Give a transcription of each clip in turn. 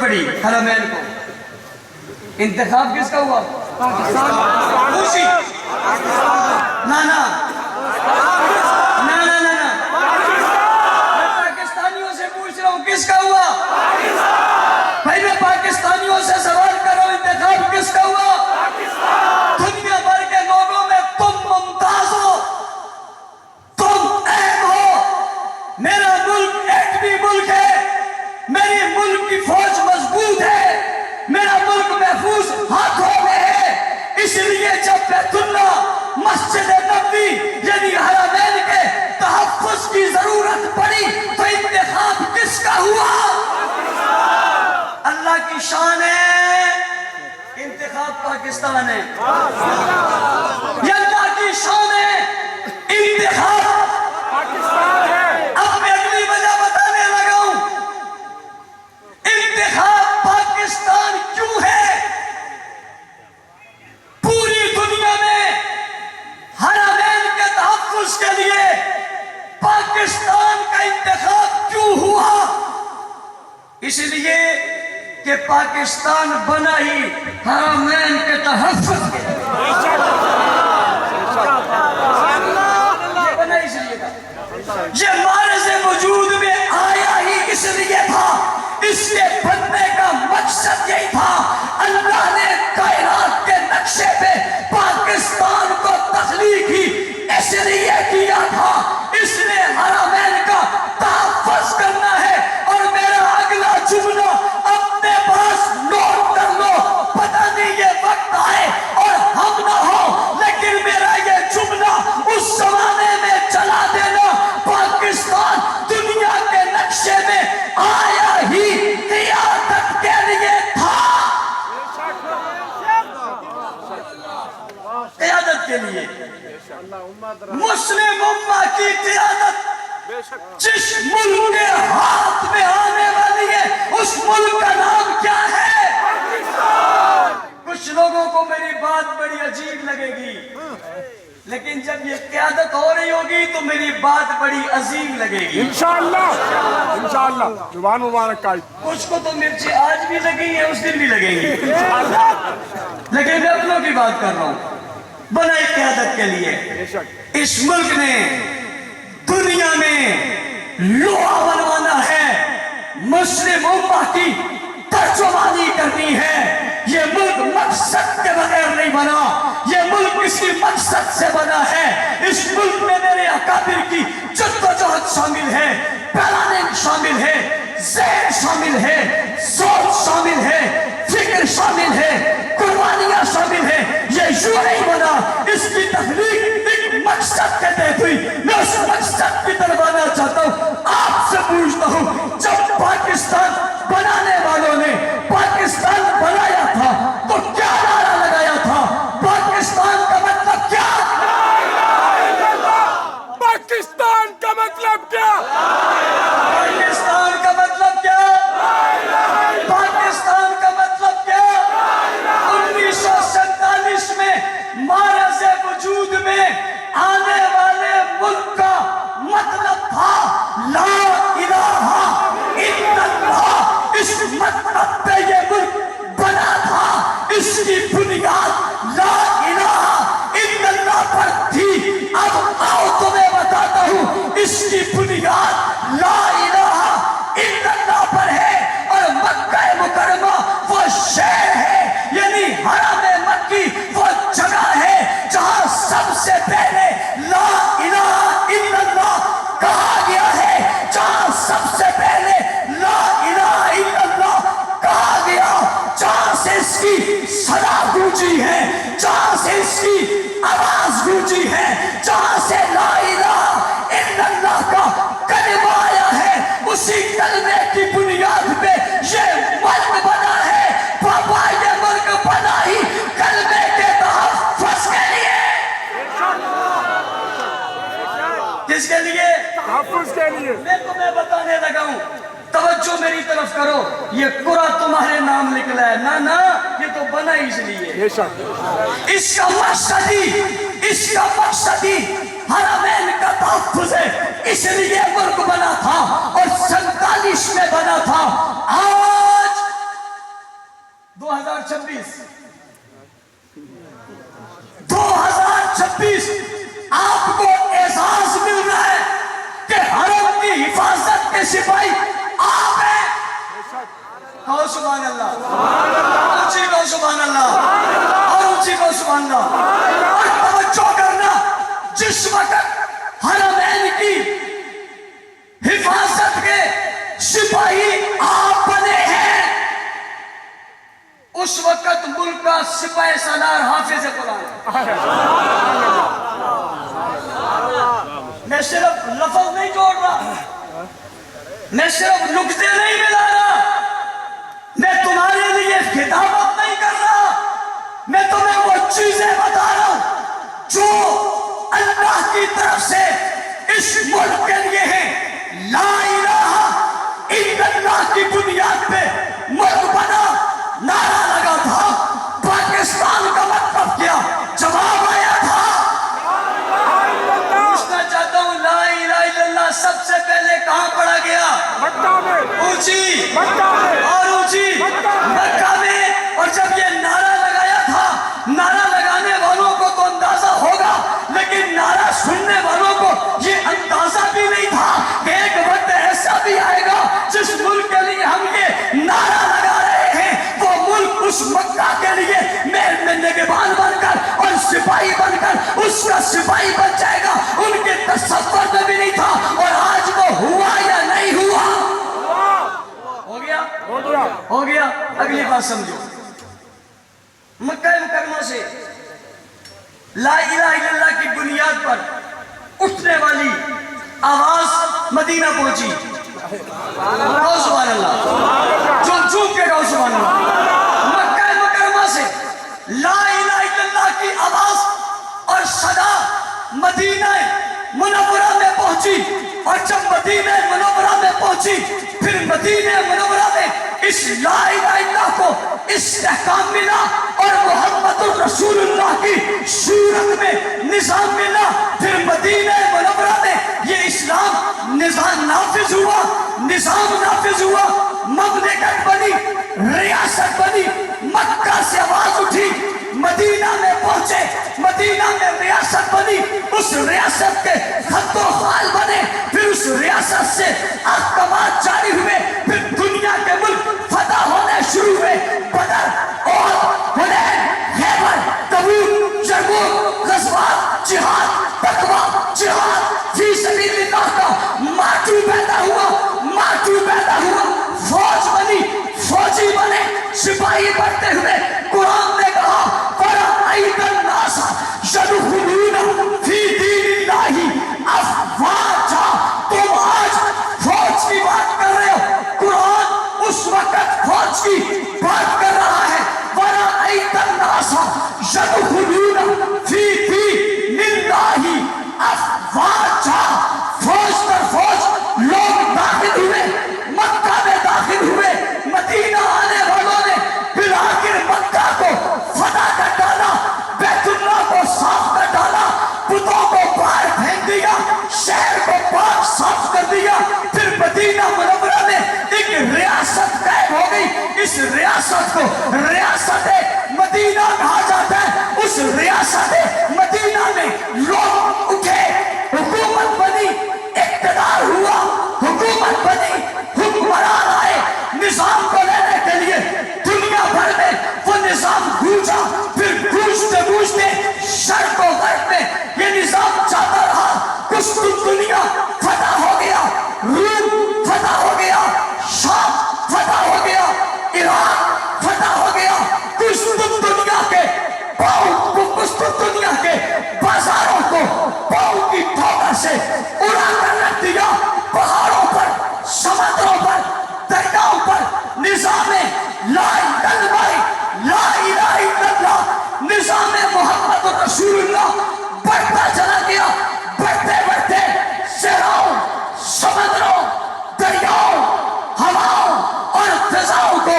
پڑی حرمین کو. انتخاب کس کا ہوا؟ خوشی نانا میں پاکستانیوں سے پوچھ رہا ہوں کس کا ہوا؟ بھائی میں پاکستانیوں سے سوال کر رہا ہوں انتخاب کس کا ہوا؟ دنیا بھر کے لوگوں میں تم ممتاز ہو، تم ایک ہو. میرا ملک ایک بھی ملک ہے، میری ملک کی فوج مضبوط ہے، میرا ملک محفوظ ہاتھوں میں ہے. اس لیے جب بیت اللہ مسجد نبوی یعنی حرمین کے تحفظ کی ضرورت پڑی تو انتخاب کس کا ہوا؟ اللہ کی شان ہے، انتخاب پاکستان ہے. یہ اللہ کی شان ہے، انتخاب پاکستان ہے. اب میں اگلی وجہ بتانے لگا ہوں انتخاب پاکستان کیوں ہے. پوری دنیا میں حرمین کے تحفظ کے لیے پاکستان کا انتخاب کیوں ہوا؟ اس لیے کہ پاکستان بنا ہی حرمین کے تحفظ کے لیے. یہ بنا اس لیے تھا، یہ مارز وجود میں آیا ہی اس لیے تھا، اس کے بننے کا مقصد یہی تھا. اللہ نے کائنات کے نقشے پہ پاکستان کو تخلیق ہی اس لیے کیا تھا، اس نے حرمین کا تحفظ کرنا ہے. اور میرا اگلا جملہ اپنے پاس نوٹ کر لو، پتہ نہیں یہ وقت آئے اور ہم نہ ہو، لیکن میرا یہ جملہ اس زمانے میں چلا دینا. پاکستان دنیا کے نقشے میں آیا ہی قیادت کے لیے تھا، قیادت کے لیے. مسلم امہ کی قیادت جس ملک کے ہاتھ میں آنے والی ہے اس ملک کا نام کیا ہے؟ کچھ لوگوں کو میری بات بڑی عجیب لگے گی، لیکن جب یہ قیادت ہو رہی ہوگی تو میری بات بڑی عظیم لگے گی انشاءاللہ. انشاءاللہ زبان مبارک کا. کچھ کو تو مرچیں آج بھی لگی ہیں، اس دن بھی لگیں گی، لیکن میں اپنوں کی بات کر رہا ہوں. بنائی قیادت کے لیے اس ملک نے دنیا میں لوہا بنوانا ہے، مسلم امہ کی ترجمانی کرنی ہے. یہ ملک مقصد کے بغیر نہیں بنا، یہ ملک کسی مقصد سے بنا ہے. اس ملک میں میرے اکابر کی جدوجہد شامل ہے، پلاننگ شامل ہے، ذہن شامل ہے، سوچ شامل ہے، فکر شامل ہے، قربانیاں شامل ہے. یہ یوں نہیں بنا، اس کی تخلیق ایک مقصد کے تحت ہوئی. میں اس مقصد کی طرف آنا چاہتا ہوں. آپ سے پوچھتا ہوں جب پاکستان بنانے والوں نے پاکستان بنایا تھا تو کیا نعرہ لگایا تھا؟ پاکستان کا مطلب کیا؟ پاکستان کا مطلب کیا؟ پاکستان کا مطلب کیا؟ پاکستان کا مطلب کیا؟ 1947 میں مارز وجود میں آنے والے ملک کا مطلب تھا لا الہ الا اللہ. اس مطلب پہ یہ ملک بنا تھا، اس کی بنیاد لا الہ الا اللہ پر تھی. اب آؤ تمہیں بتاتا ہوں اس کی بنیاد لا الہ الا اللہ پر ہے. اور مکہ مکرمہ وہ شہر ہے، یعنی حرم مکی وہ جگہ ہے جہاں سب سے پہلے لا الہ الا اللہ کہا گیا ہے، جہاں سب سے پہلے لا الہ الا اللہ کہا گیا، جہاں سے اس کی صدا گونجی ہے، جہاں سے اس کی آواز گونجی ہے، جہاں سے لا الہ الا اللہ کا کلمہ آیا ہے. اسی کلمے کی بنیاد پہ یہ ملک بنا ہے. بابا یہ ملک بنا ہی کلمے کے تحفظ کے لیے. کس کے لیے؟ تحفظ کے لیے. میں بتانے لگا ہوں، توجہ میری طرف کرو. یہ قرآن تمہارے نام نکلا ہے نا، یہ تو بنا اس لیے. بے شک اس کا مقصد ہی حرمین کا تحفظ ہے. اس لیے ملک بنا تھا اور 47 میں بنا تھا. آج کے سپاہی آپ ہیں. کہو سبحان اللہ. اونچی کہو سبحان اللہ. اور اونچی کہو سبحان اللہ. اور توجہ کرنا، جس وقت حرمین کی حفاظت کے سپاہی آپ بنے ہیں، اس وقت ملک کا سپاہی سالار حافظ قرآن. میں صرف لفظ نہیں جوڑ رہا، میں صرف نقطے نہیں ملا رہا، میں تمہارے لیے خطابت نہیں کر رہا، میں تمہیں وہ چیزیں بتا رہا ہوں جو اللہ کی طرف سے اس ملک کے لیے ہیں. لا الہ الا اللہ کی بنیاد پہ ملک بنا، نعرہ لگا تھا. پاکستان کا مطلب کیا؟ جواب آیا تھا. پوچھنا چاہتا ہوں، لا الہ الا اللہ سب سے پہلے کہاں پڑھا گیا؟ مکہ میں. اونچی مکہ میں. اور اونچی. مکہ میں. اور جب یہ نعرہ لگایا تھا، نعرہ لگانے والوں کو تو اندازہ ہوگا، لیکن نعرہ سننے والوں کو یہ اندازہ بھی نہیں تھا کہ ایک وقت ایسا بھی آئے گا جس ملک کے لیے ہم یہ نعرہ لگا رہے ہیں، وہ ملک اس مکہ کے لیے محل میں نگہبان بن کر اور سپاہی بن کر اس کا سپاہی بن جائے گا. ان کے تصور میں بھی نہیں تھا، اور آج وہ ہوا یا نہیں ہوا؟ ہو گیا؟ ہو گیا. اگلی بات سمجھو. مکہ مکرمہ سے لا الہ الا اللہ کی بنیاد پر اٹھنے والی آواز مدینہ پہنچی. کہو سبحان اللہ. جھوم کے کہو سبحان اللہ. مکہ مکرمہ سے لا الہ الا اللہ کی آواز اور صدا مدینہ منورہ میں پہنچی. اور جب مدینہ منورہ میں پہنچی، پھر مدینہ منورہ میں اس لا الہ الا اللہ کو استحکام ملا اور محمد الرسول اللہ کی صورت میں نظام ملا. پھر مدینہ منورہ میں یہ اسلام نظام نافذ ہوا، نظام نافذ ہوا، مملکت بنی، ریاست بنی. مکہ سے آواز اٹھی، مدینہ میں پہنچے، مدینہ میں ریاست بنی، اس ریاست کے خط و خال بنے، پھر اس ریاست سے احکامات جاری ہوئے، پھر دنیا کے ملک فتح ہونے شروع ہوئے. بدر اور حنین، خیبر، تبوک، یرموک، غزوات، جہاد، تقوی، جہاد فی سبیل اللہ کا مارچو پیدا ہوا، مارچو پیدا ہوا. فوج بنی، فوجی بنے، سپاہی بنتے ہوئے. قرآن نے کہا وَرَأَيْتَ النَّاسَ يَدْخُلُونَ فِي دِینِ اللَّهِ أَفْوَاجًا. تم آج فوج کی بات کر رہے ہو، قرآن اس وقت فوج کی بات کر رہا ہے. وَرَأَيْتَ النَّاسَ يَدْخُلُونَ فِي دِینِ اللَّهِ أَفْوَاجًا. فوج پر فوج لوگ داخل ہوئے، مکہ میں داخل ہوئے. مدینہ آنے والوں نے بالآخر مکہ کو فتح کر ڈالا، بیت اللہ کو صاف کر ڈالا، بتوں کو باہر پھینک دیا، شہر کو پاک صاف کر دیا. پھر مدینہ منورہ میں ایک ریاست قائم ہو گئی. اس ریاست کو ریاست مدینہ کہا جاتا ہے. اس ریاست مدینہ میں لوگ اٹھے، حکومت بنی، اقتدار ہوا، حکومت بنی، حکمران آئے نظام کو لینے کے لیے. دنیا بھر میں وہ نظام گونجا، پھر گونجتے گونجتے شرق و غرب میں یہ نظام چاہتا رہا. قسطنطنیہ فتح ہو گیا، روم فتح ہو گیا، شام فتح ہو گیا، عراق فتح ہو گیا. قسطنطنیہ کے قسطنطنیہ کے بازاروں کو پاؤں کی ٹھوکر سے اڑا کر رکھ دیا. پہاڑوں پر، سمندروں پر، دریاؤں پر نظام لا الہ الا اللہ، نظام محمد رسول اللہ بڑھتا چلا گیا. بڑھتے بڑھتے صحراؤں، سمندروں، دریاؤں، ہواؤں اور فضاؤں کو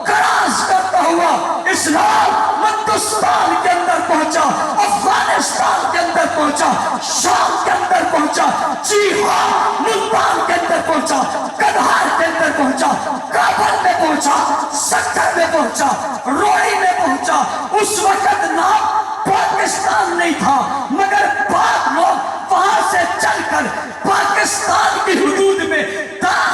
کراس کرتا ہوا اسلام ہندوستان کے اندر پہنچا، افغانستان کے اندر پہنچا، شام کے اندر پہنچا، جی ہاں ملتان کے اندر پہنچا، قندھار کے اندر پہنچا، کابل میں پہنچا، سکر میں پہنچا، روڑی میں پہنچا. اس وقت نام پاکستان نہیں تھا، مگر پاک لوگ وہاں سے چل کر پاکستان کی حدود میں داخل